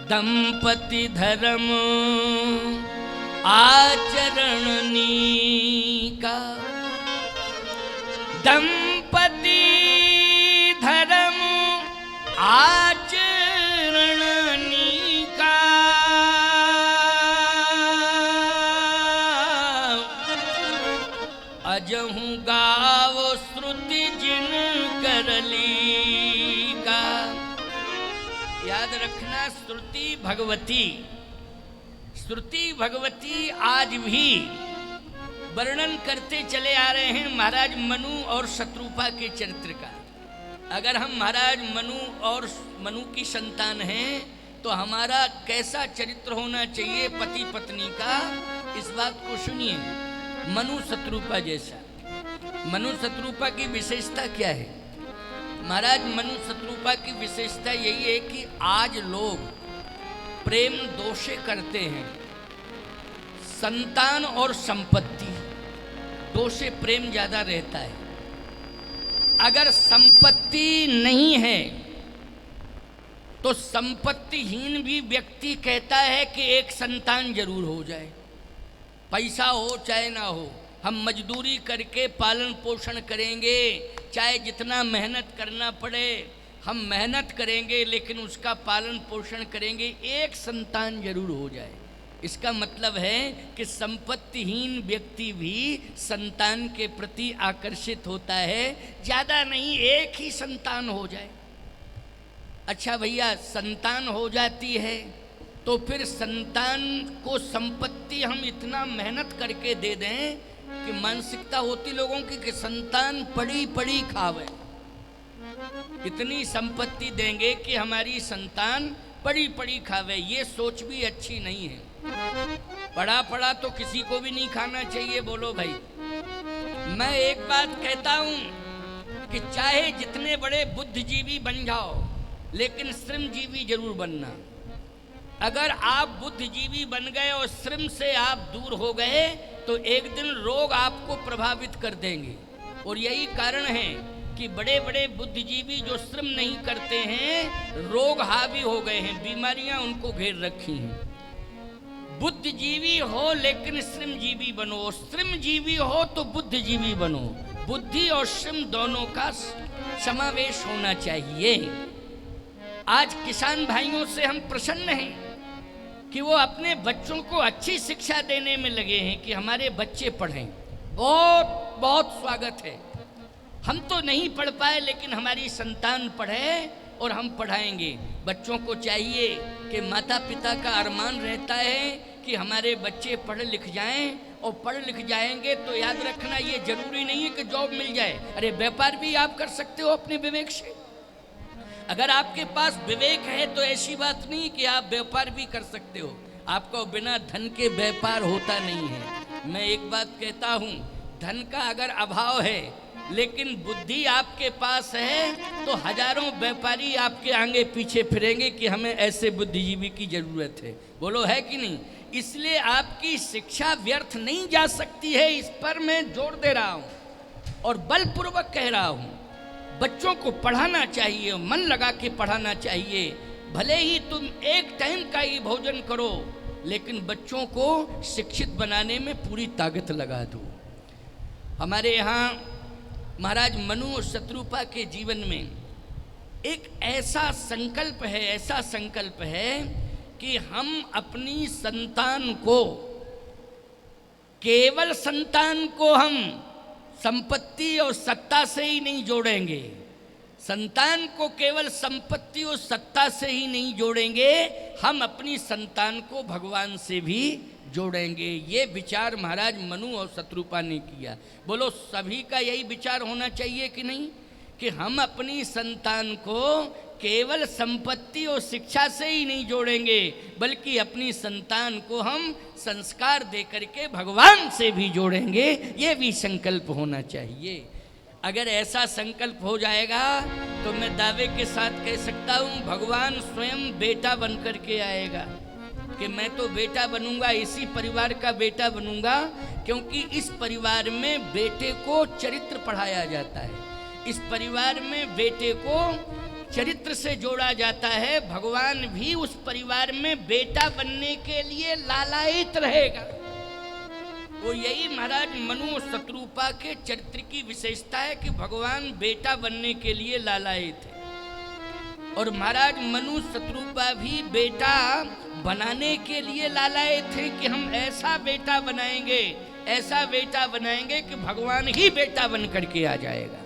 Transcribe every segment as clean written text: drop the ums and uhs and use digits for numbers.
दंपति धर्म आचरणनी का, दंपति धर्म आचरणनी का, अजहु गावो श्रुति जिन करली का। याद रखना, श्रुति भगवती, श्रुति भगवती आज भी वर्णन करते चले आ रहे हैं महाराज मनु और शत्रुपा के चरित्र का। अगर हम महाराज मनु और मनु की संतान हैं तो हमारा कैसा चरित्र होना चाहिए पति पत्नी का, इस बात को सुनिए। मनु शत्रुपा जैसा। मनु शत्रुपा की विशेषता क्या है? महाराज मनु शत्रुपा की विशेषता यही है कि आज लोग प्रेम दोषे करते हैं। संतान और संपत्ति दोषे प्रेम ज्यादा रहता है। अगर संपत्ति नहीं है तो संपत्तिहीन भी व्यक्ति कहता है कि एक संतान जरूर हो जाए, पैसा हो चाहे ना हो, हम मजदूरी करके पालन पोषण करेंगे, चाहे जितना मेहनत करना पड़े हम मेहनत करेंगे, लेकिन उसका पालन पोषण करेंगे, एक संतान जरूर हो जाए। इसका मतलब है कि संपत्तिहीन व्यक्ति भी संतान के प्रति आकर्षित होता है। ज़्यादा नहीं, एक ही संतान हो जाए। अच्छा भैया, संतान हो जाती है तो फिर संतान को संपत्ति हम इतना मेहनत करके दे दें कि मानसिकता होती लोगों की कि संतान पड़ी पड़ी खावे। इतनी संपत्ति देंगे कि हमारी संतान पड़ी पड़ी खावे, ये सोच भी अच्छी नहीं है। पड़ा पड़ा तो किसी को भी नहीं खाना चाहिए। बोलो भाई, मैं एक बात कहता हूं कि चाहे जितने बड़े बुद्धिजीवी बन जाओ, लेकिन श्रमजीवी जरूर बनना। अगर आप बुद्धिजीवी बन गए और श्रम से आप दूर हो गए तो एक दिन रोग आपको प्रभावित कर देंगे। और यही कारण है कि बड़े बड़े बुद्धिजीवी जो श्रम नहीं करते हैं, रोग हावी हो गए हैं, बीमारियां उनको घेर रखी हैं। बुद्धिजीवी हो लेकिन श्रमजीवी बनो, श्रमजीवी हो तो बुद्धिजीवी बनो। बुद्धि और श्रम दोनों का समावेश होना चाहिए। आज किसान भाइयों से हम प्रसन्न हैं कि वो अपने बच्चों को अच्छी शिक्षा देने में लगे हैं कि हमारे बच्चे पढ़ें। बहुत बहुत स्वागत है। हम तो नहीं पढ़ पाए, लेकिन हमारी संतान पढ़े और हम पढ़ाएंगे। बच्चों को चाहिए कि माता पिता का अरमान रहता है कि हमारे बच्चे पढ़ लिख जाएं, और पढ़ लिख जाएंगे तो याद रखना, ये जरूरी नहीं है कि जॉब मिल जाए। अरे व्यापार भी आप कर सकते हो अपने विवेक से। अगर आपके पास विवेक है तो ऐसी बात नहीं कि आप व्यापार भी कर सकते हो। आपको बिना धन के व्यापार होता नहीं है। मैं एक बात कहता हूँ, धन का अगर अभाव है लेकिन बुद्धि आपके पास है तो हजारों व्यापारी आपके आगे पीछे फिरेंगे कि हमें ऐसे बुद्धिजीवी की जरूरत है। बोलो है कि नहीं? इसलिए आपकी शिक्षा व्यर्थ नहीं जा सकती है, इस पर मैं जोर दे रहा हूँ और बलपूर्वक कह रहा हूँ। बच्चों को पढ़ाना चाहिए, मन लगा के पढ़ाना चाहिए। भले ही तुम एक टाइम का ही भोजन करो, लेकिन बच्चों को शिक्षित बनाने में पूरी ताकत लगा दो। हमारे यहाँ महाराज मनु और शत्रुपा के जीवन में एक ऐसा संकल्प है, ऐसा संकल्प है कि हम अपनी संतान को, केवल संतान को हम संपत्ति और सत्ता से ही नहीं जोड़ेंगे। संतान को केवल संपत्ति और सत्ता से ही नहीं जोड़ेंगे, हम अपनी संतान को भगवान से भी जोड़ेंगे। ये विचार महाराज मनु और शत्रुपा ने किया। बोलो, सभी का यही विचार होना चाहिए कि नहीं, कि हम अपनी संतान को केवल संपत्ति और शिक्षा से ही नहीं जोड़ेंगे, बल्कि अपनी संतान को हम संस्कार दे करके भगवान से भी जोड़ेंगे। ये भी संकल्प होना चाहिए। अगर ऐसा संकल्प हो जाएगा तो मैं दावे के साथ कह सकता हूँ, भगवान स्वयं बेटा बन करके आएगा कि मैं तो बेटा बनूंगा, इसी परिवार का बेटा बनूंगा, क्योंकि इस परिवार में बेटे को चरित्र पढ़ाया जाता है। इस परिवार में बेटे को चरित्र से जोड़ा जाता है, भगवान भी उस परिवार में बेटा बनने के लिए लालायित रहेगा। वो यही महाराज मनु और शत्रुपा के चरित्र की विशेषता है कि भगवान बेटा बनने के लिए लालायित है। और महाराज मनु शत्रुपा भी बेटा बनाने के लिए लालायित थे कि हम ऐसा बेटा बनाएंगे, ऐसा बेटा बनाएंगे कि भगवान ही बेटा बन करके आ जाएगा।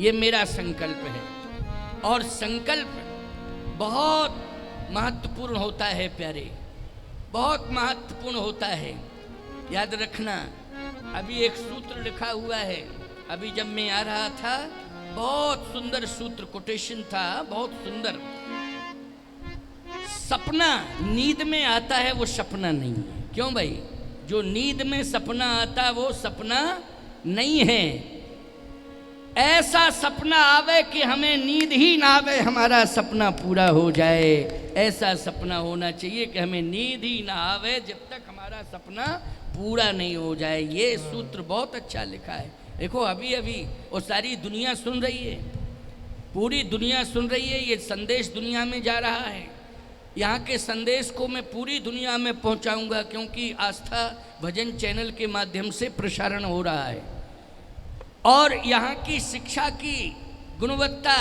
ये मेरा संकल्प है। और संकल्प बहुत महत्वपूर्ण होता है प्यारे, बहुत महत्वपूर्ण होता है। याद रखना, अभी एक सूत्र लिखा हुआ है, अभी जब मैं आ रहा था बहुत सुंदर सूत्र कोटेशन था, बहुत सुंदर। सपना नींद में आता है वो सपना नहीं है। क्यों भाई? जो नींद में सपना आता वो सपना नहीं है। ऐसा सपना आवे कि हमें नींद ही ना आवे, हमारा सपना पूरा हो जाए। ऐसा सपना होना चाहिए कि हमें नींद ही ना आवे जब तक हमारा सपना पूरा नहीं हो जाए। ये सूत्र बहुत अच्छा लिखा है। देखो अभी अभी वो सारी दुनिया सुन रही है, पूरी दुनिया सुन रही है। ये संदेश दुनिया में जा रहा है। यहाँ के संदेश को मैं पूरी दुनिया में पहुँचाऊँगा, क्योंकि आस्था भजन चैनल के माध्यम से प्रसारण हो रहा है। और यहाँ की शिक्षा की गुणवत्ता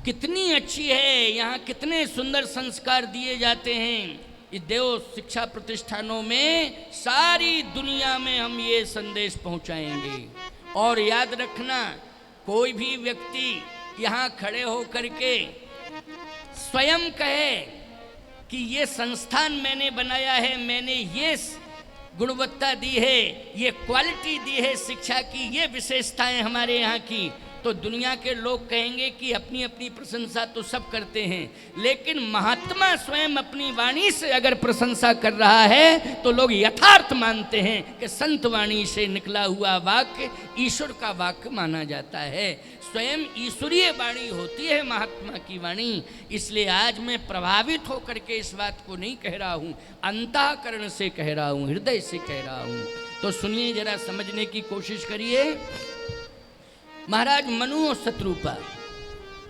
कितनी अच्छी है, यहाँ कितने सुंदर संस्कार दिए जाते हैं। ये देव शिक्षा प्रतिष्ठानों में सारी दुनिया में हम ये संदेश पहुँचाएंगे। और याद रखना, कोई भी व्यक्ति यहाँ खड़े हो करके स्वयं कहे कि ये संस्थान मैंने बनाया है, मैंने ये गुणवत्ता दी है, ये क्वालिटी दी है शिक्षा की, ये विशेषताएं हमारे यहाँ की, तो दुनिया के लोग कहेंगे कि अपनी अपनी प्रशंसा तो सब करते हैं, लेकिन महात्मा स्वयं अपनी वाणी से अगर प्रशंसा कर रहा है तो लोग यथार्थ मानते हैं कि संत वाणी से निकला हुआ वाक्य ईश्वर का वाक्य माना जाता है। स्वयं ईश्वरीय वाणी होती है महात्मा की वाणी। इसलिए आज मैं प्रभावित होकर के इस बात को नहीं कह रहा हूँ, अंतःकरण से कह रहा हूँ, हृदय से कह रहा हूँ। तो सुनिए, जरा समझने की कोशिश करिए। महाराज मनु और शत्रुपा,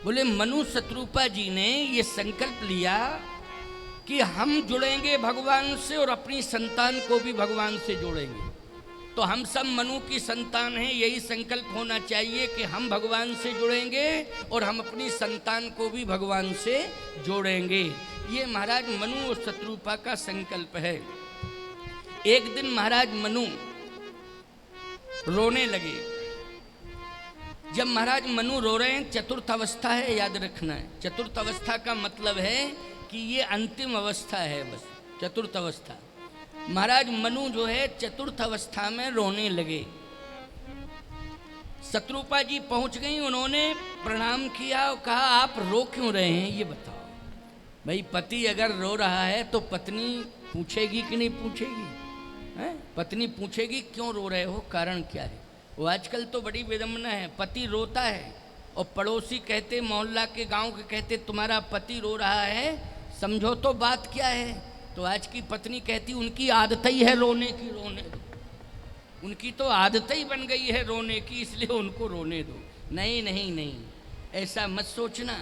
बोले मनु शत्रुपा जी ने ये संकल्प लिया कि हम जुड़ेंगे भगवान से और अपनी संतान को भी भगवान से जोड़ेंगे। तो हम सब मनु की संतान हैं, यही संकल्प होना चाहिए कि हम भगवान से जुड़ेंगे और हम अपनी संतान को भी भगवान से जोड़ेंगे। ये महाराज मनु और शत्रुपा का संकल्प है। एक दिन महाराज मनु रोने लगे। जब महाराज मनु रो रहे हैं, चतुर्थ अवस्था है, याद रखना है। चतुर्थ अवस्था का मतलब है कि ये अंतिम अवस्था है, बस चतुर्थ अवस्था। महाराज मनु जो है चतुर्थ अवस्था में रोने लगे। शत्रुपा जी पहुंच गई, उन्होंने प्रणाम किया और कहा आप रो क्यों रहे हैं, ये बताओ। भाई पति अगर रो रहा है तो पत्नी पूछेगी कि नहीं पूछेगी? है? पत्नी पूछेगी क्यों रो रहे हो, कारण क्या है। वो आजकल तो बड़ी विडम्बना है, पति रोता है और पड़ोसी कहते, मोहल्ला के गांव के कहते तुम्हारा पति रो रहा है, समझो तो बात क्या है। तो आज की पत्नी कहती उनकी आदत ही है रोने की, रोने दो, उनकी तो आदत ही बन गई है रोने की, इसलिए उनको रोने दो। नहीं नहीं नहीं, ऐसा मत सोचना।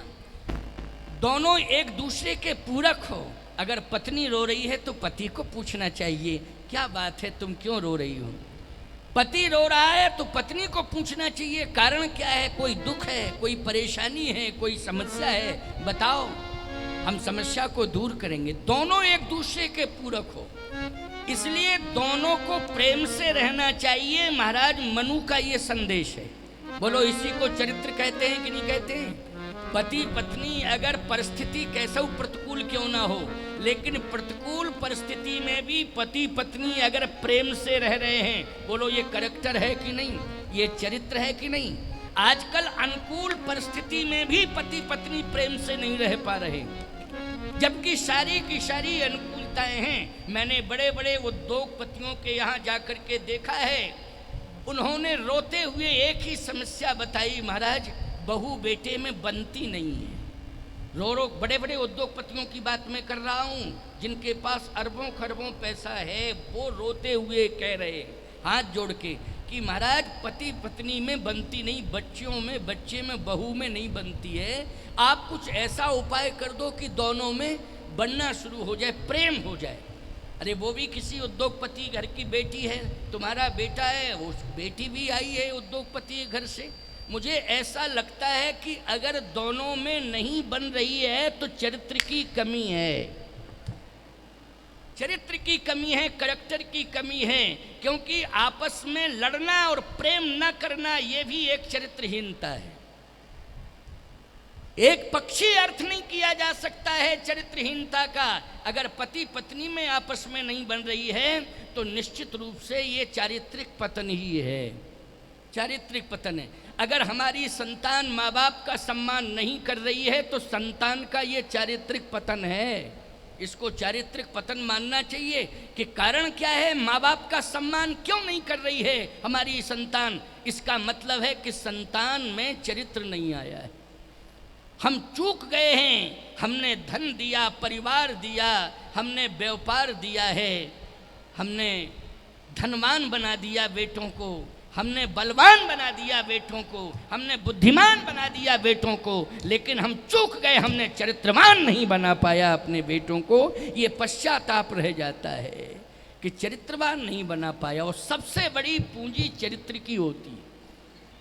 दोनों एक दूसरे के पूरक हो। अगर पत्नी रो रही है तो पति को पूछना चाहिए क्या बात है, तुम क्यों रो रही हो। पति रो रहा है तो पत्नी को पूछना चाहिए कारण क्या है, कोई दुख है, कोई परेशानी है, कोई समस्या है, बताओ, हम समस्या को दूर करेंगे। दोनों एक दूसरे के पूरक हो, इसलिए दोनों को प्रेम से रहना चाहिए। महाराज मनु का ये संदेश है। बोलो, इसी को चरित्र कहते हैं कि नहीं कहते हैं? पति पत्नी अगर परिस्थिति कैसा प्रतिकूल क्यों ना हो, लेकिन प्रतिकूल परिस्थिति में भी पति पत्नी अगर प्रेम से रह रहे हैं, बोलो ये कैरेक्टर है कि नहीं, ये चरित्र है कि नहीं। आजकल अनुकूल परिस्थिति में भी पति पत्नी प्रेम से नहीं रह पा रहे, जबकि सारी की सारी अनुकूलताएं हैं। मैंने बड़े बड़े उद्योगपतियों के यहाँ जाकर के देखा है, उन्होंने रोते हुए एक ही समस्या बताई, महाराज बहू बेटे में बनती नहीं है। रो रो, बड़े बड़े उद्योगपतियों की बात मैं कर रहा हूँ, जिनके पास अरबों खरबों पैसा है, वो रोते हुए कह रहे हाथ जोड़ के, कि महाराज पति पत्नी में बनती नहीं, बच्चियों में, बच्चे में, बहू में नहीं बनती है। आप कुछ ऐसा उपाय कर दो कि दोनों में बनना शुरू हो जाए, प्रेम हो जाए। अरे वो भी किसी उद्योगपति घर की बेटी है, तुम्हारा बेटा है, वो बेटी भी आई है उद्योगपति के घर से। मुझे ऐसा लगता है कि अगर दोनों में नहीं बन रही है तो चरित्र की कमी है, चरित्र की कमी है, करैक्टर की कमी है। क्योंकि आपस में लड़ना और प्रेम न करना ये भी एक चरित्रहीनता है। एक पक्षी अर्थ नहीं किया जा सकता है चरित्रहीनता का। अगर पति पत्नी में आपस में नहीं बन रही है तो निश्चित रूप से ये चारित्रिक पतन ही है, चारित्रिक पतन है। अगर हमारी संतान माँ बाप का सम्मान नहीं कर रही है तो संतान का ये चारित्रिक पतन है। इसको चारित्रिक पतन मानना चाहिए कि कारण क्या है, माँ बाप का सम्मान क्यों नहीं कर रही है हमारी संतान। इसका मतलब है कि संतान में चरित्र नहीं आया है, हम चूक गए हैं। हमने धन दिया, परिवार दिया, हमने व्यापार दिया है, हमने धनवान बना दिया बेटों को, हमने बलवान बना दिया बेटों को, हमने बुद्धिमान बना दिया बेटों को, लेकिन हम चूक गए, हमने चरित्रवान नहीं बना पाया अपने बेटों को। ये पश्चाताप रह जाता है कि चरित्रवान नहीं बना पाया। और सबसे बड़ी पूंजी चरित्र की होती है,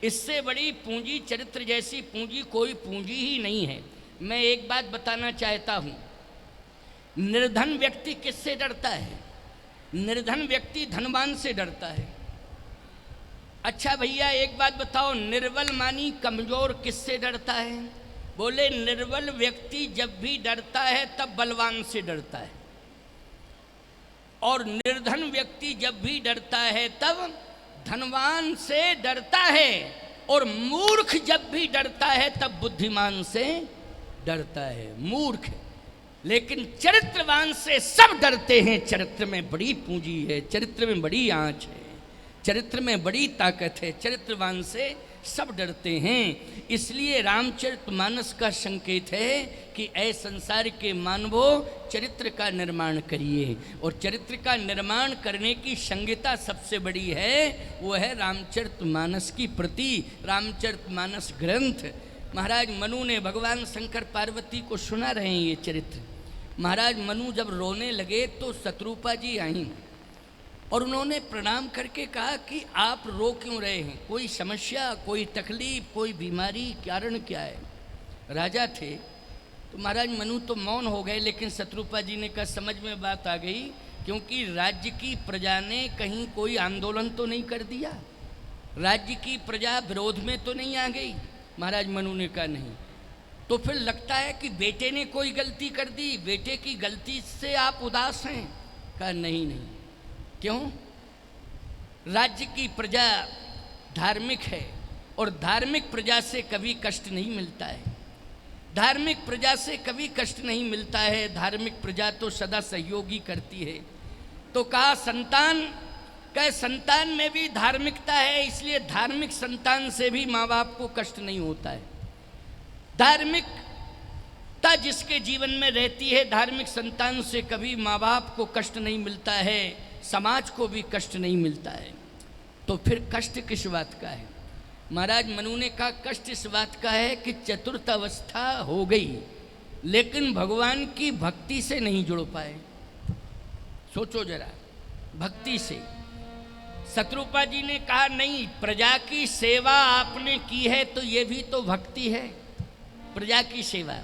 इससे बड़ी पूंजी, चरित्र जैसी पूंजी कोई पूंजी ही नहीं है। मैं एक बात बताना चाहता हूँ, निर्धन व्यक्ति किससे डरता है? निर्धन व्यक्ति धनवान से डरता है। अच्छा भैया एक बात बताओ, निर्बल मानी कमजोर किससे डरता है? बोले निर्बल व्यक्ति जब भी डरता है तब बलवान से डरता है, और निर्धन व्यक्ति जब भी डरता है तब धनवान से डरता है, और मूर्ख जब भी डरता है तब बुद्धिमान से डरता है। मूर्ख, लेकिन चरित्रवान से सब डरते हैं। चरित्र में बड़ी पूंजी है, चरित्र में बड़ी आंच है, चरित्र में बड़ी ताकत है, चरित्रवान से सब डरते हैं। इसलिए रामचरितमानस का संकेत है कि ऐ संसार के मानवो चरित्र का निर्माण करिए, और चरित्र का निर्माण करने की संहिता सबसे बड़ी है, वो है रामचरितमानस की प्रति, रामचरितमानस ग्रंथ। महाराज मनु ने भगवान शंकर पार्वती को सुना रहे हैं ये चरित्र। महाराज मनु जब रोने लगे तो शत्रुपा जी आई और उन्होंने प्रणाम करके कहा कि आप रो क्यों रहे हैं, कोई समस्या, कोई तकलीफ, कोई बीमारी, कारण क्या है? राजा थे तो महाराज मनु तो मौन हो गए, लेकिन शत्रुपा जी ने कहा समझ में बात आ गई, क्योंकि राज्य की प्रजा ने कहीं कोई आंदोलन तो नहीं कर दिया, राज्य की प्रजा विरोध में तो नहीं आ गई। महाराज मनु ने कहा नहीं। तो फिर लगता है कि बेटे ने कोई गलती कर दी, बेटे की गलती से आप उदास हैं? कहा नहीं नहीं। क्यों? राज्य की प्रजा धार्मिक है, और धार्मिक प्रजा से कभी कष्ट नहीं मिलता है, धार्मिक प्रजा से कभी कष्ट नहीं मिलता है, धार्मिक प्रजा तो सदा सहयोगी करती है। तो कहा संतान में भी धार्मिकता है, इसलिए धार्मिक संतान से भी माँ बाप को कष्ट नहीं होता है। धार्मिकता जिसके जीवन में रहती है, धार्मिक संतान से कभी माँ बाप को कष्ट नहीं मिलता है, समाज को भी कष्ट नहीं मिलता है। तो फिर कष्ट किस बात का है? महाराज मनु ने कहा कष्ट इस बात का है कि चतुर्थ अवस्था हो गई, लेकिन भगवान की भक्ति से नहीं जुड़ पाए। सोचो जरा, भक्ति से। शत्रुपा जी ने कहा नहीं, प्रजा की सेवा आपने की है तो ये भी तो भक्ति है, प्रजा की सेवा।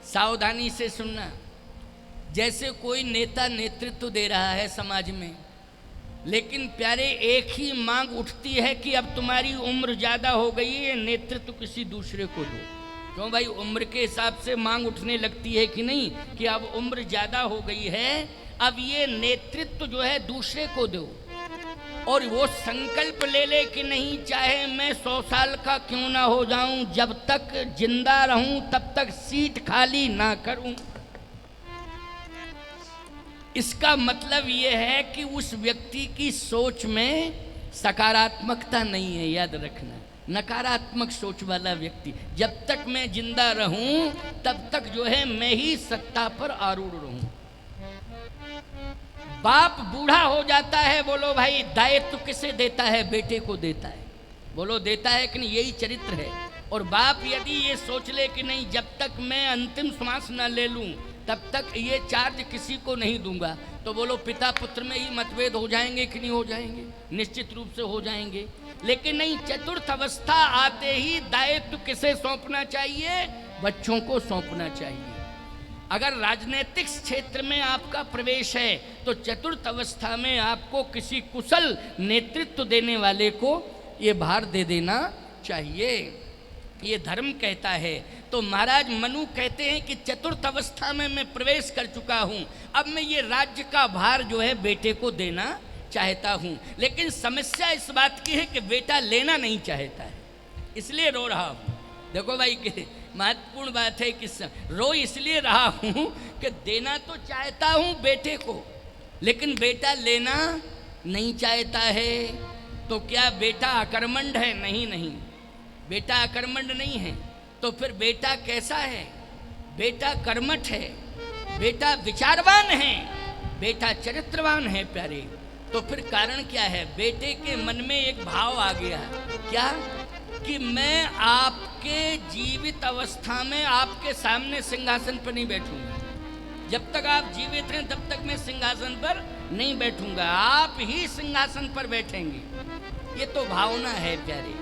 सावधानी से सुनना, जैसे कोई नेता नेतृत्व दे रहा है समाज में, लेकिन प्यारे एक ही मांग उठती है कि अब तुम्हारी उम्र ज़्यादा हो गई है, नेतृत्व किसी दूसरे को दो। क्यों भाई, उम्र के हिसाब से मांग उठने लगती है कि नहीं, कि अब उम्र ज़्यादा हो गई है, अब ये नेतृत्व जो है दूसरे को दो। और वो संकल्प ले ले कि नहीं, चाहे मैं 100 साल का क्यों ना हो जाऊं, जब तक जिंदा रहूं तब तक सीट खाली ना करूं। इसका मतलब ये है कि उस व्यक्ति की सोच में सकारात्मकता नहीं है, याद रखना। नकारात्मक सोच वाला व्यक्ति, जब तक मैं जिंदा रहूं तब तक जो है मैं ही सत्ता पर आरूढ़ रहूं। बाप बूढ़ा हो जाता है, बोलो भाई दायित्व किसे देता है? बेटे को देता है। बोलो देता है कि नहीं? यही चरित्र है। और बाप यदि ये सोच ले कि नहीं, जब तक मैं अंतिम श्वास न ले लूं तब तक ये चार्ज किसी को नहीं दूंगा, तो बोलो पिता पुत्र में ही मतभेद हो जाएंगे कि नहीं हो जाएंगे? निश्चित रूप से हो जाएंगे। लेकिन नहीं, चतुर्थ अवस्था आते ही दायित्व किसे सौंपना चाहिए? बच्चों को सौंपना चाहिए। अगर राजनीतिक क्षेत्र में आपका प्रवेश है तो चतुर्थ अवस्था में आपको किसी कुशल नेतृत्व देने वाले को ये भार दे देना चाहिए। ये धर्म कहता है। तो महाराज मनु कहते हैं कि चतुर्थ अवस्था में मैं प्रवेश कर चुका हूँ, अब मैं ये राज्य का भार जो है बेटे को देना चाहता हूँ। लेकिन समस्या इस बात की है कि बेटा लेना नहीं चाहता है, इसलिए रो रहा हूँ। देखो भाई कि महत्वपूर्ण बात है कि रो इसलिए रहा हूँ कि देना तो चाहता हूँ बेटे को, लेकिन बेटा लेना नहीं चाहता है। तो क्या बेटा अकर्मण्य है? नहीं नहीं, बेटा अकर्मण्य नहीं है। तो फिर बेटा कैसा है? बेटा कर्मठ है, बेटा विचारवान है, बेटा चरित्रवान है प्यारे। तो फिर कारण क्या है? बेटे के मन में एक भाव आ गया, क्या? कि मैं आपके जीवित अवस्था में आपके सामने सिंहासन पर नहीं बैठूंगा। जब तक आप जीवित हैं तब तक मैं सिंहासन पर नहीं बैठूंगा, आप ही सिंहासन पर बैठेंगे। ये तो भावना है प्यारे।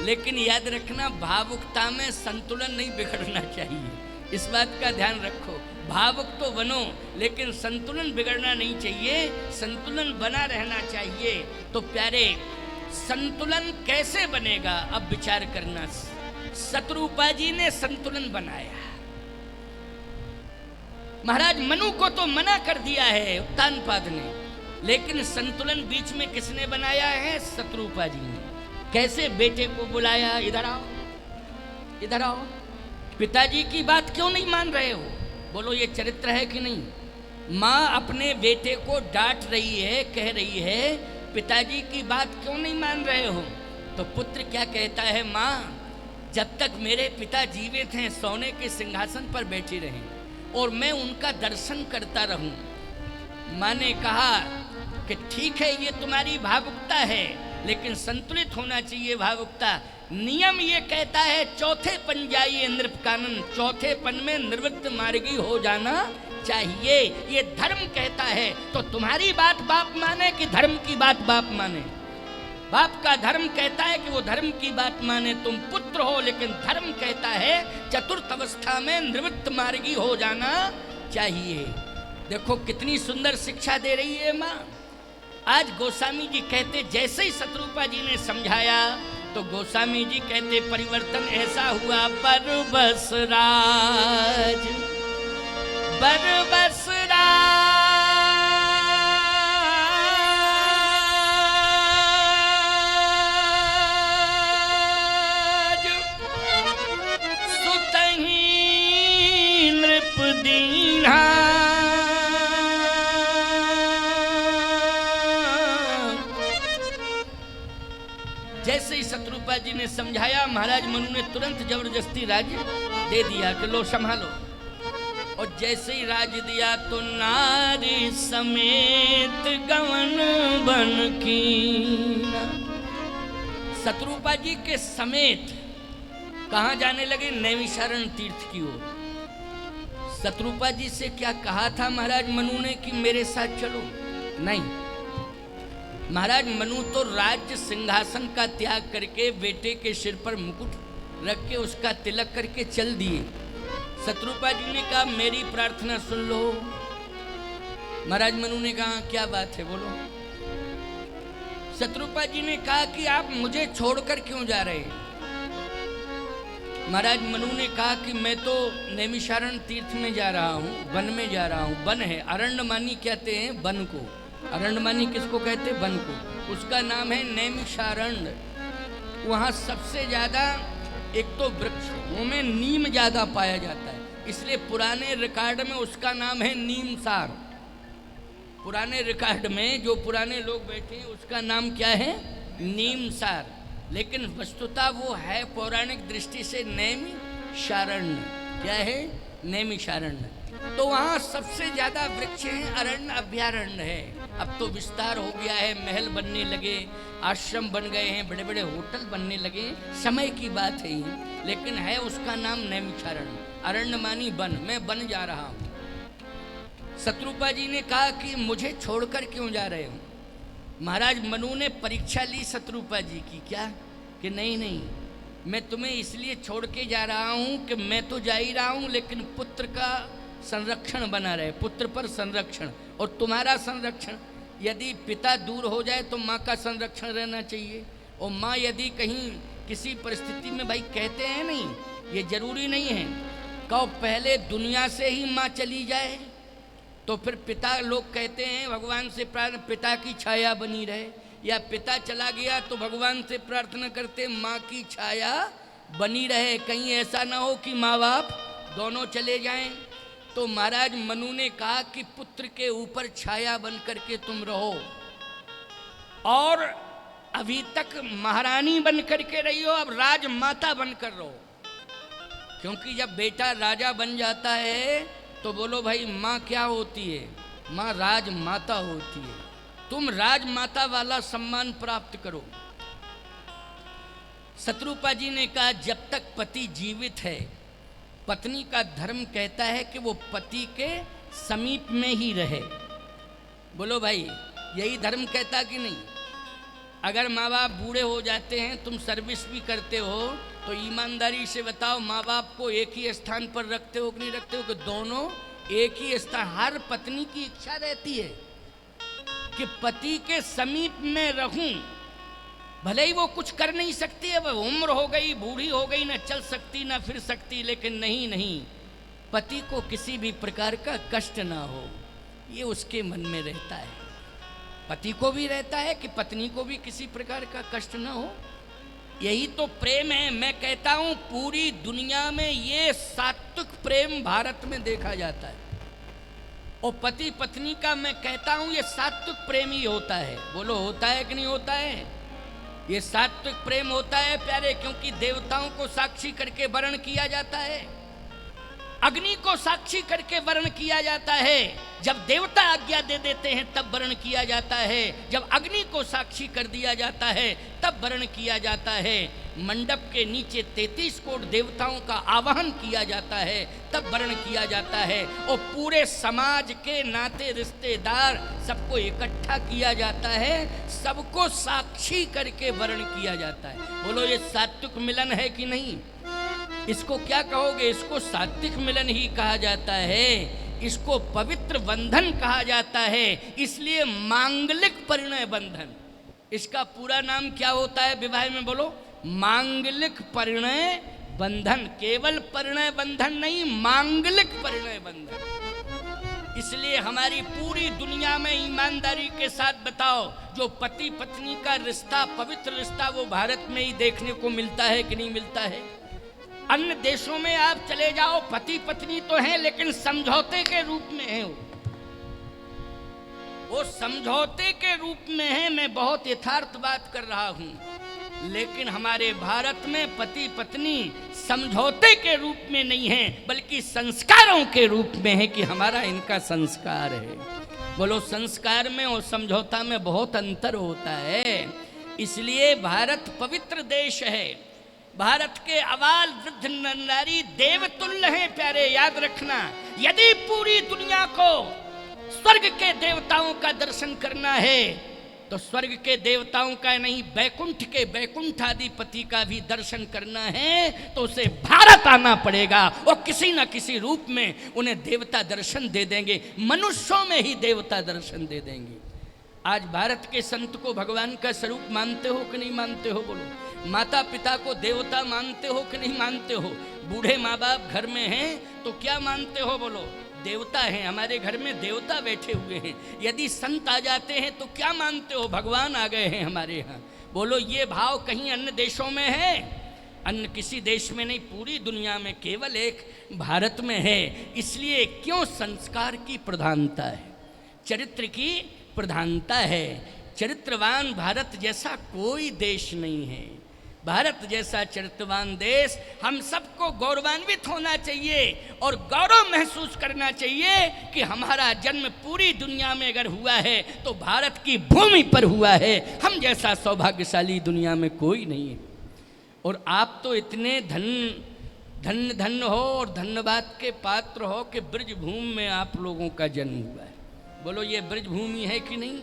लेकिन याद रखना, भावुकता में संतुलन नहीं बिगड़ना चाहिए। इस बात का ध्यान रखो। भावुक तो बनो, लेकिन संतुलन बिगड़ना नहीं चाहिए, संतुलन बना रहना चाहिए। तो प्यारे, संतुलन कैसे बनेगा? अब विचार करना। शत्रुपा जी ने संतुलन बनाया। महाराज मनु को तो मना कर दिया है उत्तानपाद ने, लेकिन संतुलन बीच में किसने बनाया है? शत्रुपा जी ने। कैसे? बेटे को बुलाया, इधर आओ, इधर आओ। पिताजी की बात क्यों नहीं मान रहे हो? बोलो ये चरित्र है कि नहीं? माँ अपने बेटे को डांट रही है, कह रही है पिताजी की बात क्यों नहीं मान रहे हो? तो पुत्र क्या कहता है? माँ, जब तक मेरे पिता जीवित हैं सोने के सिंहासन पर बैठे रहें और मैं उनका दर्शन करता रहूं। माँ ने कहा कि ठीक है, ये तुम्हारी भावुकता है, लेकिन संतुलित होना चाहिए भावुकता। नियम ये कहता है चौथे पन जाइए नृपकानन, चौथे पन में निवृत्त मार्गी हो जाना चाहिए, ये धर्म कहता है। तो तुम्हारी बात बाप माने कि धर्म की बात बाप माने? बाप का धर्म कहता है कि वो धर्म की बात माने। तुम पुत्र हो, लेकिन धर्म कहता है चतुर्थ अवस्था में निवृत्त मार्गी हो जाना चाहिए। देखो कितनी सुंदर शिक्षा दे रही है माँ। आज गोस्वामी जी कहते, जैसे ही शत्रुपा जी ने समझाया तो गोस्वामी जी कहते, परिवर्तन ऐसा हुआ बरबस राज, बरबस राज सुतहि नृप दीन्हा, जैसे ही शत्रुपा जी ने समझाया, महाराज मनु ने तुरंत जबरदस्ती राज्य दे दिया कि लो संभालो। और जैसे ही राज दिया तो नारी समेत गवन बन की। शत्रुपा जी के समेत कहाँ जाने लगे? नैमिषारण्य तीर्थ की ओर। शत्रुपा जी से क्या कहा था महाराज मनु ने कि मेरे साथ चलो? नहीं, महाराज मनु तो राज्य सिंहासन का त्याग करके बेटे के सिर पर मुकुट रख के उसका तिलक करके चल दिए। शत्रुपा जी ने कहा मेरी प्रार्थना सुन लो। महाराज मनु ने कहा क्या बात है बोलो। शत्रुपा जी ने कहा कि आप मुझे छोड़कर क्यों जा रहे हैं? महाराज मनु ने कहा कि मैं तो नैमिषारण्य तीर्थ में जा रहा हूँ, वन में जा रहा हूँ। वन है, अरण्यमानी कहते हैं वन को। अरण्यमानी किसको कहते हैं? वन को। उसका नाम है नैमिषारण्य। वहाँ सबसे ज़्यादा एक तो वृक्षों में नीम ज़्यादा पाया जाता है, इसलिए पुराने रिकॉर्ड में उसका नाम है नीमसार। पुराने रिकॉर्ड में जो पुराने लोग बैठे हैं उसका नाम क्या है? नीमसार। लेकिन वस्तुतः वो है पौराणिक दृष्टि से नैमिषारण्य। क्या है? नैमिषारण्य। तो वहाँ सबसे ज्यादा वृक्ष हैं, अरण्य अभ्यारण्य है। अब तो विस्तार हो गया है, महल बनने लगे, आश्रम बन गए हैं, बड़े बड़े होटल बनने लगे, समय की बात है ये। लेकिन है उसका नाम नैमिषारण्य, अरण्य मानी वन, मैं बन जा रहा हूँ। शत्रुपा जी ने कहा कि मुझे छोड़कर क्यों जा रहे हो? महाराज मनु ने परीक्षा ली शत्रुपा जी की, क्या कि नहीं नहीं, मैं तुम्हें इसलिए छोड़ के जा रहा हूँ कि मैं तो जा ही रहा हूँ, लेकिन पुत्र का संरक्षण बना रहे, पुत्र पर संरक्षण और तुम्हारा संरक्षण। यदि पिता दूर हो जाए तो माँ का संरक्षण रहना चाहिए। और माँ यदि कहीं किसी परिस्थिति में, भाई कहते हैं नहीं, ये जरूरी नहीं है कहो पहले दुनिया से ही माँ चली जाए तो फिर पिता, लोग कहते हैं भगवान से प्रार्थना पिता की छाया बनी रहे, या पिता चला गया तो भगवान से प्रार्थना करते माँ की छाया बनी रहे, कहीं ऐसा ना हो कि माँ बाप दोनों चले जाएं। तो महाराज मनु ने कहा कि पुत्र के ऊपर छाया बन करके तुम रहो, और अभी तक महारानी बन करके रही हो, अब राजमाता बनकर रहो। क्योंकि जब बेटा राजा बन जाता है तो बोलो भाई माँ क्या होती है? माँ राजमाता होती है। तुम राजमाता वाला सम्मान प्राप्त करो। शत्रुपा जी ने कहा जब तक पति जीवित है, पत्नी का धर्म कहता है कि वो पति के समीप में ही रहे। बोलो भाई यही धर्म कहता कि नहीं? अगर माँ बाप बूढ़े हो जाते हैं, तुम सर्विस भी करते हो, तो ईमानदारी से बताओ माँ बाप को एक ही स्थान पर रखते हो कि नहीं रखते हो? कि दोनों एक ही स्थान। हर पत्नी की इच्छा रहती है कि पति के समीप में रहूं, भले ही वो कुछ कर नहीं सकती है, वह उम्र हो गई, बूढ़ी हो गई, ना चल सकती ना फिर सकती, लेकिन नहीं नहीं, पति को किसी भी प्रकार का कष्ट ना हो, ये उसके मन में रहता है। पति को भी रहता है कि पत्नी को भी किसी प्रकार का कष्ट ना हो। यही तो प्रेम है। मैं कहता हूं पूरी दुनिया में ये सात्विक प्रेम भारत में देखा जाता है, और पति पत्नी का मैं कहता हूं ये सात्विक प्रेम ही होता है। बोलो होता है कि नहीं होता है? ये सात्विक प्रेम होता है प्यारे, क्योंकि देवताओं को साक्षी करके वर्ण किया जाता है, अग्नि को साक्षी करके वर्ण किया जाता है। जब देवता आज्ञा दे देते हैं तब वर्ण किया जाता है, जब अग्नि को साक्षी कर दिया जाता है तब वर्ण किया जाता है। मंडप के नीचे 33 कोट देवताओं का आवाहन किया जाता है तब वर्ण किया जाता है, और पूरे समाज के नाते रिश्तेदार सबको इकट्ठा किया जाता है, सबको साक्षी करके वर्ण किया जाता है। बोलो ये सात्विक मिलन है कि नहीं? इसको क्या कहोगे? इसको सात्विक मिलन ही कहा जाता है, इसको पवित्र बंधन कहा जाता है। इसलिए मांगलिक परिणय बंधन, इसका पूरा नाम क्या होता है विवाह में? बोलो मांगलिक परिणय बंधन। केवल परिणय बंधन नहीं, मांगलिक परिणय बंधन। इसलिए हमारी पूरी दुनिया में ईमानदारी के साथ बताओ, जो पति पत्नी का रिश्ता, पवित्र रिश्ता, वो भारत में ही देखने को मिलता है कि नहीं मिलता है? अन्य देशों में आप चले जाओ, पति पत्नी तो हैं लेकिन समझौते के रूप में है, वो समझौते के रूप में है। मैं बहुत यथार्थ बात कर रहा हूं, लेकिन हमारे भारत में पति पत्नी समझौते के रूप में नहीं है, बल्कि संस्कारों के रूप में है कि हमारा इनका संस्कार है। बोलो संस्कार में और समझौता में बहुत अंतर होता है। इसलिए भारत पवित्र देश है। भारत के अबाल वृद्ध नारी देवतुल्य हैं प्यारे, याद रखना। यदि पूरी दुनिया को स्वर्ग के देवताओं का दर्शन करना है तो स्वर्ग के देवताओं का नहीं, बैकुंठ के बैकुंठाधिपति का भी दर्शन करना है तो उसे भारत आना पड़ेगा, और किसी न किसी रूप में उन्हें देवता दर्शन दे देंगे, मनुष्यों में ही देवता दर्शन दे देंगे। आज भारत के संत को भगवान का स्वरूप मानते हो कि नहीं मानते हो? बोलो माता पिता को देवता मानते हो कि नहीं मानते हो? बूढ़े माँ बाप घर में हैं तो क्या मानते हो? बोलो देवता हैं, हमारे घर में देवता बैठे हुए हैं। यदि संत आ जाते हैं तो क्या मानते हो? भगवान आ गए हैं हमारे यहाँ। बोलो ये भाव कहीं अन्य देशों में है? अन्य किसी देश में नहीं, पूरी दुनिया में केवल एक भारत में है। इसलिए क्यों? संस्कार की प्रधानता है, चरित्र की प्रधानता है। चरित्रवान भारत जैसा कोई देश नहीं है। भारत जैसा चरित्रवान देश, हम सबको गौरवान्वित होना चाहिए और गौरव महसूस करना चाहिए कि हमारा जन्म पूरी दुनिया में अगर हुआ है तो भारत की भूमि पर हुआ है। हम जैसा सौभाग्यशाली दुनिया में कोई नहीं है। और आप तो इतने धन्य हो और धन्यवाद के पात्र हो कि ब्रजभूमि में आप लोगों का जन्म हुआ है। बोलो ये ब्रजभूमि है कि नहीं?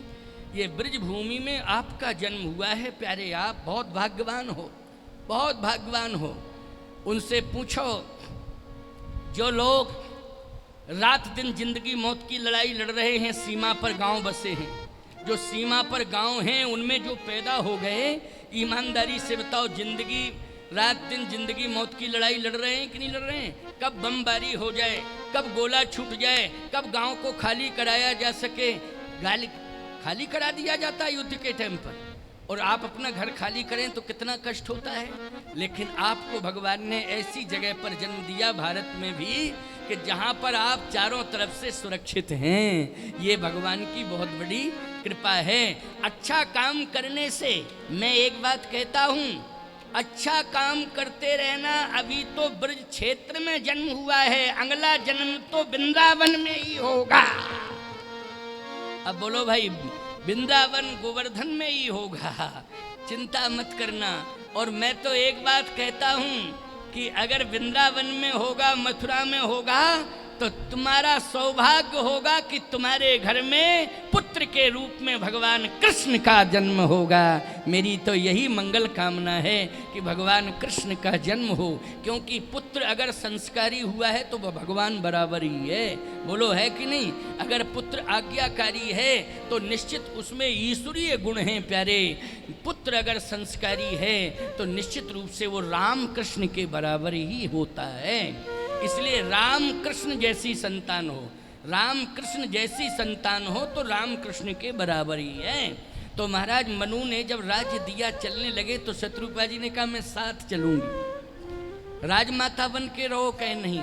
ये ब्रजभूमि में आपका जन्म हुआ है। प्यारे, आप बहुत भाग्यवान हो, बहुत भाग्यवान हो। उनसे पूछो जो लोग रात दिन जिंदगी मौत की लड़ाई लड़ रहे हैं, सीमा पर गांव बसे हैं, जो सीमा पर गांव हैं उनमें जो पैदा हो गए, ईमानदारी से बताओ, जिंदगी रात दिन जिंदगी मौत की लड़ाई लड़ रहे हैं कि नहीं लड़ रहे हैं? कब बमबारी हो जाए, कब गोला छूट जाए, कब गांव को खाली कराया जा सके, खाली करा दिया जाता है युद्ध के टाइम पर। और आप अपना घर खाली करें तो कितना कष्ट होता है। लेकिन आपको भगवान ने ऐसी जगह पर जन्म दिया भारत में भी कि जहां पर आप चारों तरफ से सुरक्षित हैं। ये भगवान की बहुत बड़ी कृपा है। अच्छा काम करने से, मैं एक बात कहता हूं, अच्छा काम करते रहना। अभी तो ब्रज क्षेत्र में जन्म हुआ है, अगला जन्म तो वृंदावन में ही होगा। अब बोलो भाई, वृंदावन गोवर्धन में ही होगा, चिंता मत करना। और मैं तो एक बात कहता हूं कि अगर वृंदावन में होगा, मथुरा में होगा, तो तुम्हारा सौभाग्य होगा कि तुम्हारे घर में पुत्र के रूप में भगवान कृष्ण का जन्म होगा। मेरी तो यही मंगल कामना है कि भगवान कृष्ण का जन्म हो, क्योंकि पुत्र अगर संस्कारी हुआ है तो वह भगवान बराबर ही है। बोलो है कि नहीं? अगर पुत्र आज्ञाकारी है तो निश्चित उसमें ईश्वरीय गुण हैं प्यारे। पुत्र अगर संस्कारी है तो निश्चित रूप से वो राम कृष्ण के बराबर ही होता है। इसलिए राम कृष्ण जैसी संतान हो, राम कृष्ण जैसी संतान हो तो राम कृष्ण के बराबर ही है। तो महाराज मनु ने जब राज्य दिया, चलने लगे, तो शत्रुपा जी ने कहा मैं साथ चलूंगी। राजमाता बन के रहो, कहे नहीं,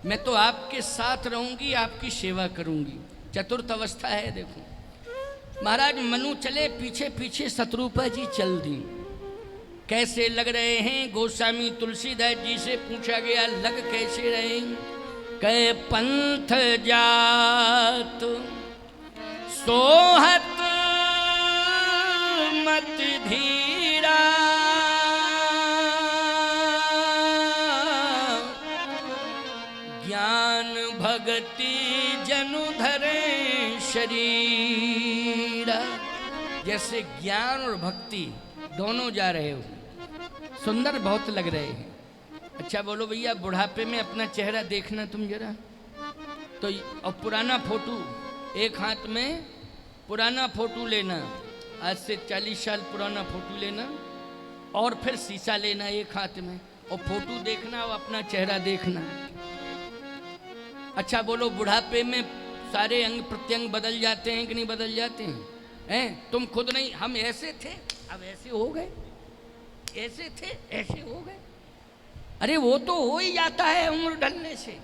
मैं तो आपके साथ रहूंगी, आपकी सेवा करूंगी। चतुर्थ अवस्था है। देखो महाराज मनु चले, पीछे पीछे शत्रुपा जी चल दी। कैसे लग रहे हैं? गोस्वामी तुलसीदास जी से पूछा गया, लग कैसे रहे? कै पंथ जात सोहत मत धीरा, ज्ञान भक्ति जनु धरे शरीरा। जैसे ज्ञान और भक्ति दोनों जा रहे हो, सुंदर बहुत लग रहे हैं। अच्छा बोलो भैया, बुढ़ापे में अपना चेहरा देखना तुम जरा तो, और पुराना फोटो एक हाथ में, पुराना फोटो लेना, आज से 40 साल पुराना फोटो लेना, और फिर शीशा लेना एक हाथ में, और फोटो देखना और अपना चेहरा देखना। अच्छा बोलो, बुढ़ापे में सारे अंग प्रत्यंग बदल जाते हैं कि नहीं बदल जाते हैं? तुम खुद नहीं, हम ऐसे थे अब ऐसे हो गए, ऐसे थे ऐसे हो गए। अरे वो तो हो ही जाता है उम्र ढलने से।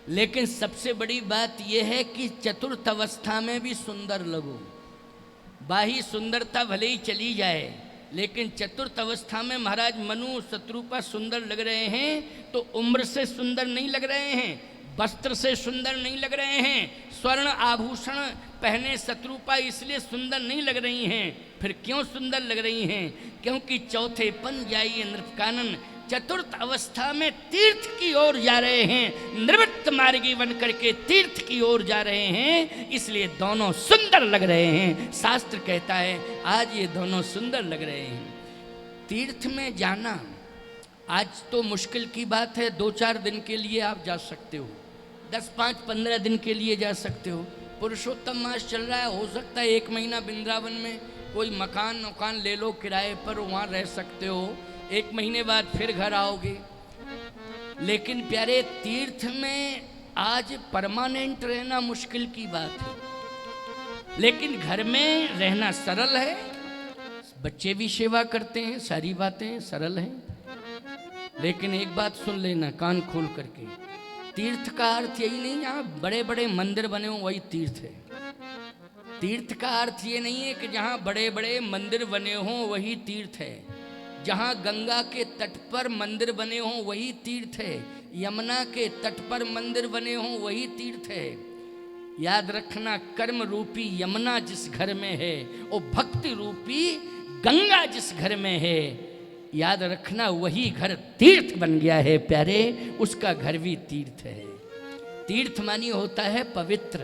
लेकिन सबसे बड़ी बात यह है कि चतुर्थ अवस्था में भी सुंदर लगो। बाही सुंदरता भले ही चली जाए, लेकिन चतुर्थ अवस्था में महाराज मनु शत्रुपा सुंदर लग रहे हैं। तो उम्र से सुंदर नहीं लग रहे हैं, वस्त्र से सुंदर नहीं लग रहे हैं, स्वर्ण आभूषण पहने शत्रुपा इसलिए सुंदर नहीं लग रही हैं। फिर क्यों सुंदर लग रही हैं? क्योंकि चौथे पन जाइए नृपकानन, चतुर्थ अवस्था में तीर्थ की ओर जा रहे हैं, निवृत्त मार्गी बन करके तीर्थ की ओर जा रहे हैं, इसलिए दोनों सुंदर लग रहे हैं। शास्त्र कहता है आज ये दोनों सुंदर लग रहे हैं। तीर्थ में जाना आज तो मुश्किल की बात है, 2-4 दिन के लिए आप जा सकते हो, 10, 5, 15 दिन के लिए जा सकते हो। पुरुषोत्तम मास चल रहा है, हो सकता है 1 महीना वृंदावन में कोई मकान ले लो किराए पर, वहाँ रह सकते हो, 1 महीने बाद फिर घर आओगे। लेकिन प्यारे तीर्थ में आज परमानेंट रहना मुश्किल की बात है, लेकिन घर में रहना सरल है। बच्चे भी सेवा करते हैं, सारी बातें सरल हैं। लेकिन एक बात सुन लेना कान खोल करके, तीर्थ का अर्थ यही नहीं जहाँ बड़े बड़े मंदिर बने हो वही तीर्थ है। तीर्थ का अर्थ ये नहीं है कि जहाँ बड़े बड़े मंदिर बने हों वही तीर्थ है। जहाँ गंगा के तट पर मंदिर बने हों वही तीर्थ है, यमुना के तट पर मंदिर बने हों वही तीर्थ है। याद रखना, कर्म रूपी यमुना जिस घर में है, वो भक्ति रूपी गंगा जिस घर में है, याद रखना वही घर तीर्थ बन गया है प्यारे, उसका घर भी तीर्थ है। तीर्थ मानी होता है पवित्र।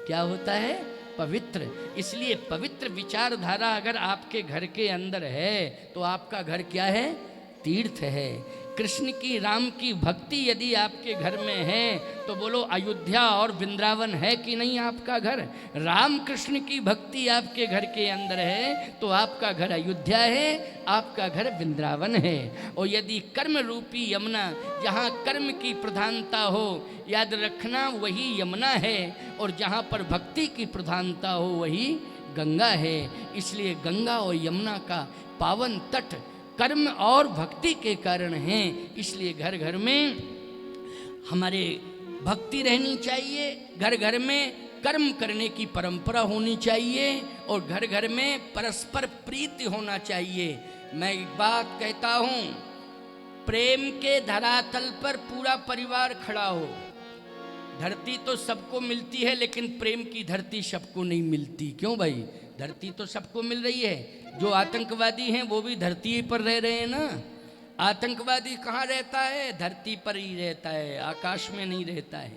क्या होता है? पवित्र। इसलिए पवित्र विचारधारा अगर आपके घर के अंदर है तो आपका घर क्या है? तीर्थ है। कृष्ण की, राम की भक्ति यदि आपके घर में है तो बोलो अयोध्या और वृंदावन है कि नहीं आपका घर? राम कृष्ण की भक्ति आपके घर के अंदर है तो आपका घर अयोध्या है, आपका घर वृंदावन है। और यदि कर्म रूपी यमुना, जहाँ कर्म की प्रधानता हो, याद रखना वही यमुना है, और जहाँ पर भक्ति की प्रधानता हो वही गंगा है। इसलिए गंगा और यमुना का पावन तट कर्म और भक्ति के कारण हैं। इसलिए घर घर में हमारे भक्ति रहनी चाहिए, घर घर में कर्म करने की परंपरा होनी चाहिए, और घर घर में परस्पर प्रीति होना चाहिए। मैं एक बात कहता हूँ, प्रेम के धरातल पर पूरा परिवार खड़ा हो। धरती तो सबको मिलती है लेकिन प्रेम की धरती सबको नहीं मिलती। क्यों भाई? धरती तो सबको मिल रही है। जो आतंकवादी हैं वो भी धरती पर रह रहे हैं ना। आतंकवादी कहाँ रहता है? धरती पर ही रहता है, आकाश में नहीं रहता है।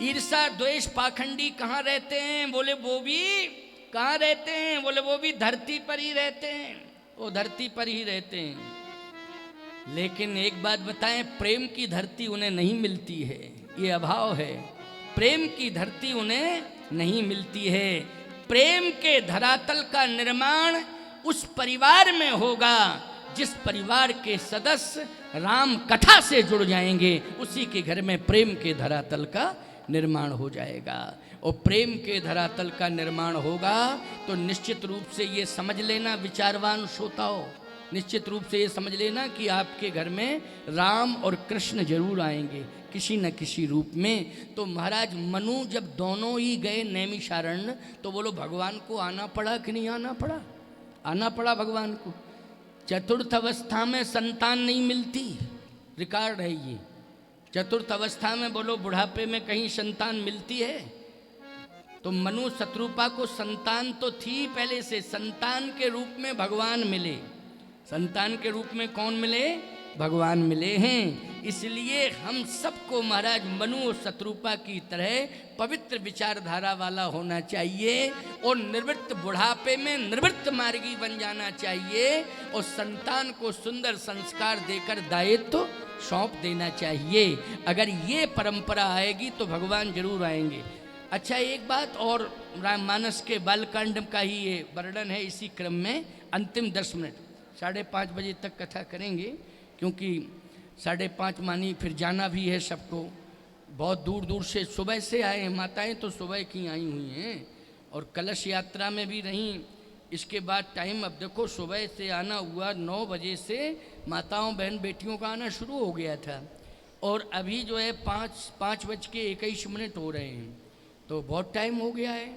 ईर्षा द्वेष पाखंडी कहाँ रहते हैं? बोले वो भी कहाँ रहते हैं? बोले वो भी धरती पर ही रहते हैं, वो धरती पर ही रहते हैं। लेकिन एक बात बताएं, प्रेम की धरती उन्हें नहीं मिलती है, ये अभाव है। प्रेम की धरती उन्हें नहीं मिलती है। प्रेम के धरातल का निर्माण उस परिवार में होगा जिस परिवार के सदस्य राम कथा से जुड़ जाएंगे, उसी के घर में प्रेम के धरातल का निर्माण हो जाएगा। और प्रेम के धरातल का निर्माण होगा तो निश्चित रूप से ये समझ लेना, विचारवान श्रोताओं, निश्चित रूप से ये समझ लेना कि आपके घर में राम और कृष्ण जरूर आएंगे किसी न किसी रूप में। तो महाराज मनु जब दोनों ही गए नैमिषारण्य तो बोलो भगवान को आना पड़ा कि नहीं आना पड़ा? आना पड़ा भगवान को। चतुर्थ अवस्था में संतान नहीं मिलती, रिकॉर्ड है ये। चतुर्थ अवस्था में बोलो बुढ़ापे में कहीं संतान मिलती है? तो मनु शत्रुपा को संतान तो थी पहले से, संतान के रूप में भगवान मिले। संतान के रूप में कौन मिले? भगवान मिले हैं। इसलिए हम सबको महाराज मनु और शत्रुपा की तरह पवित्र विचारधारा वाला होना चाहिए, और निवृत्त बुढ़ापे में निवृत्त मार्गी बन जाना चाहिए, और संतान को सुंदर संस्कार देकर दायित्व सौंप देना चाहिए। अगर ये परंपरा आएगी तो भगवान जरूर आएंगे। अच्छा, एक बात और, राममानस के बालकांड का ही ये वर्णन है। इसी क्रम में अंतिम 10 मिनट, 5:30 बजे तक कथा करेंगे, क्योंकि 5:30 मानी फिर जाना भी है सबको। बहुत दूर दूर से सुबह से आए हैं, माताएं तो सुबह की आई हुई हैं, और कलश यात्रा में भी रहीं। इसके बाद टाइम अब देखो, सुबह से आना हुआ 9 बजे से माताओं बहन बेटियों का आना शुरू हो गया था, और अभी जो है 5:21 हो रहे हैं, तो बहुत टाइम हो गया है।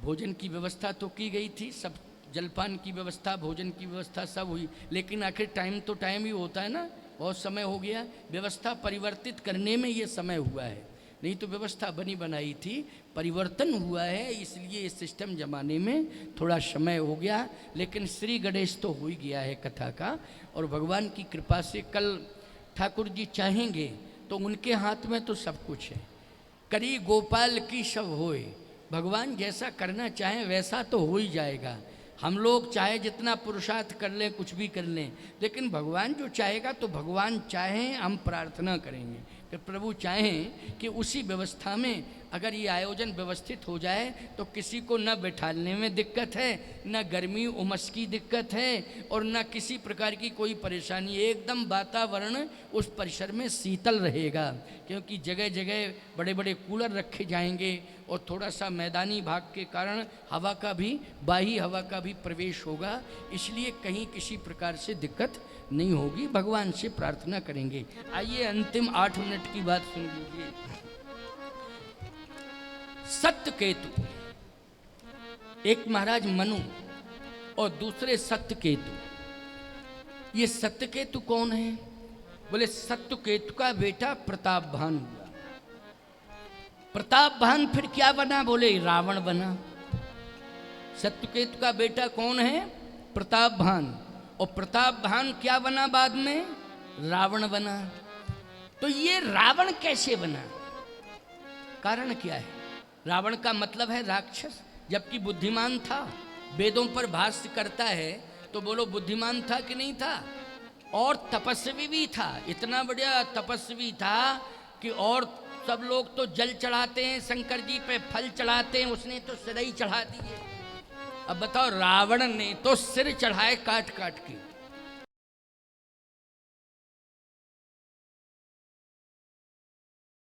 भोजन की व्यवस्था तो की गई थी, सब जलपान की व्यवस्था, भोजन की व्यवस्था सब हुई, लेकिन आखिर टाइम तो टाइम ही होता है ना। बहुत समय हो गया, व्यवस्था परिवर्तित करने में ये समय हुआ है, नहीं तो व्यवस्था बनी बनाई थी, परिवर्तन हुआ है, इसलिए इस सिस्टम जमाने में थोड़ा समय हो गया। लेकिन श्री गणेश तो हो ही गया है कथा का, और भगवान की कृपा से कल ठाकुर जी चाहेंगे तो उनके हाथ में तो सब कुछ है। करी गोपाल की सब होए, भगवान जैसा करना चाहें वैसा तो हो ही जाएगा। हम लोग चाहे जितना पुरुषार्थ कर लें, कुछ भी कर लें, लेकिन भगवान जो चाहेगा तो भगवान चाहें, हम प्रार्थना करेंगे कि प्रभु चाहें कि उसी व्यवस्था में अगर ये आयोजन व्यवस्थित हो जाए तो किसी को न बैठाने में दिक्कत है, न गर्मी उमस की दिक्कत है, और न किसी प्रकार की कोई परेशानी। एकदम वातावरण उस परिसर में शीतल रहेगा, क्योंकि जगह जगह बड़े बड़े कूलर रखे जाएंगे, और थोड़ा सा मैदानी भाग के कारण हवा का भी, बाही हवा का भी प्रवेश होगा, इसलिए कहीं किसी प्रकार से दिक्कत नहीं होगी। भगवान से प्रार्थना करेंगे। आइए अंतिम 8 मिनट की बात सुन लीजिए। सत्यकेतु, एक महाराज मनु और दूसरे सत्यकेतु, ये सत्यकेतु कौन है? बोले सत्यकेतु का बेटा प्रतापभान हुआ। प्रतापभान फिर क्या बना? बोले रावण बना। सत्यकेतु का बेटा कौन है? प्रतापभान। और प्रतापभान क्या बना बाद में? रावण बना। तो ये रावण कैसे बना? कारण क्या है? रावण का मतलब है राक्षस, जबकि बुद्धिमान था, वेदों पर भाष्य करता है। तो बोलो बुद्धिमान था कि नहीं था? और तपस्वी भी था, इतना बढ़िया तपस्वी था कि और सब लोग तो जल चढ़ाते हैं, शंकर जी पे फल चढ़ाते हैं, उसने तो सिर ही चढ़ा दिए। अब बताओ, रावण ने तो सिर चढ़ाए काट काट के।